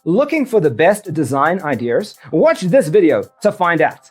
Looking for the best design ideas? Watch this video to find out.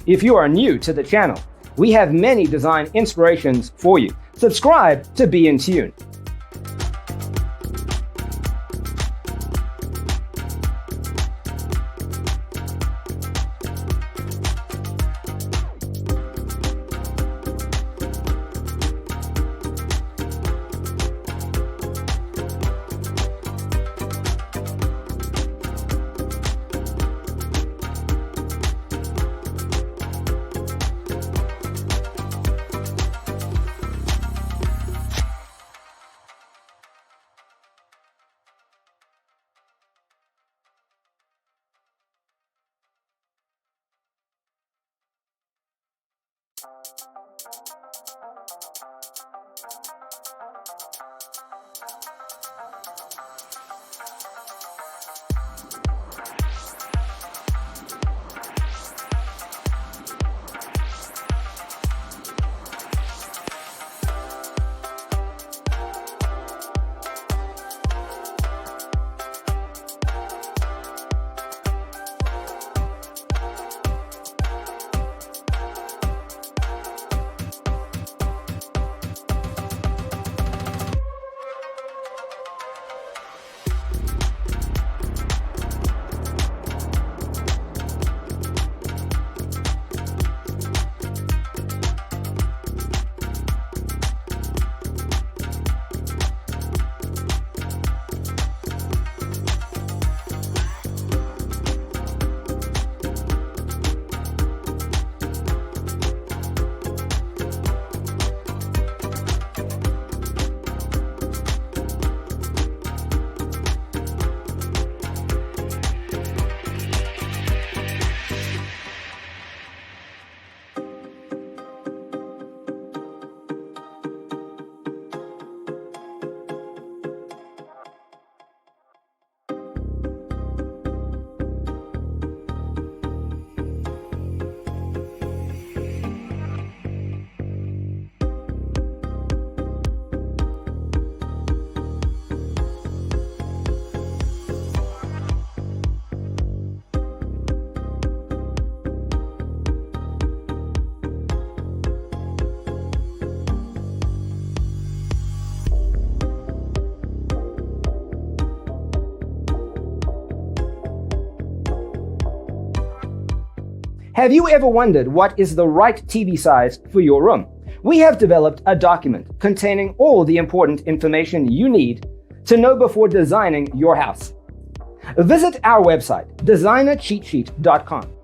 If you are new to the channel, we have many design inspirations for you. Subscribe to be in tune. Have you ever wondered what is the right TV size for your room? We have developed a document containing all the important information you need to know before designing your house. Visit our website, designercheatsheet.com.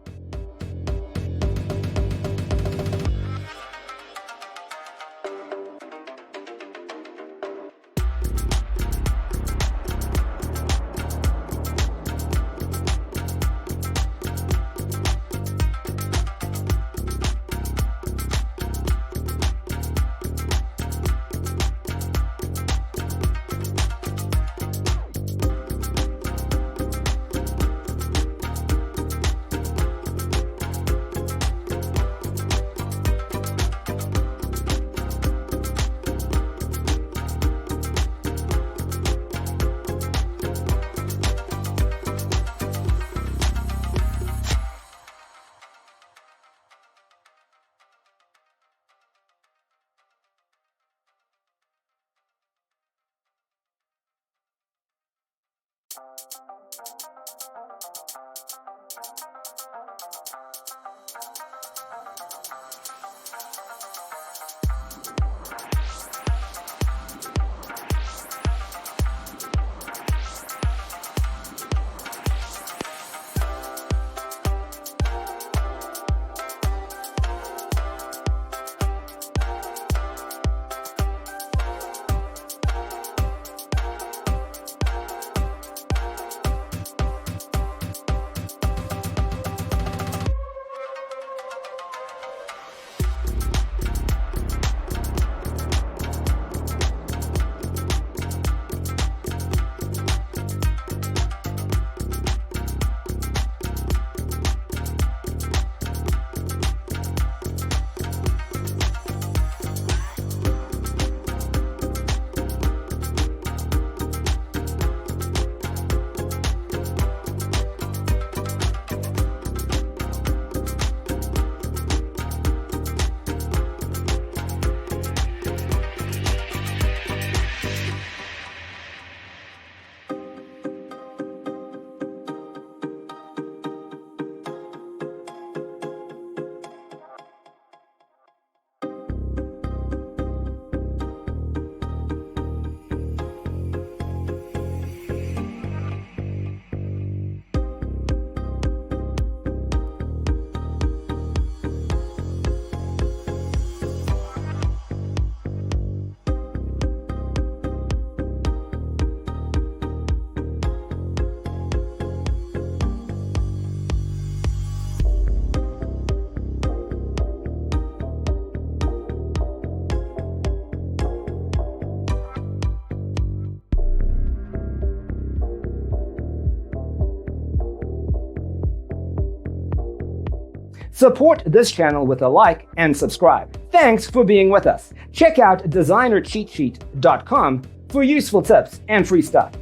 Support this channel with a like and subscribe. Thanks for being with us. Check out designercheatsheet.com for useful tips and free stuff.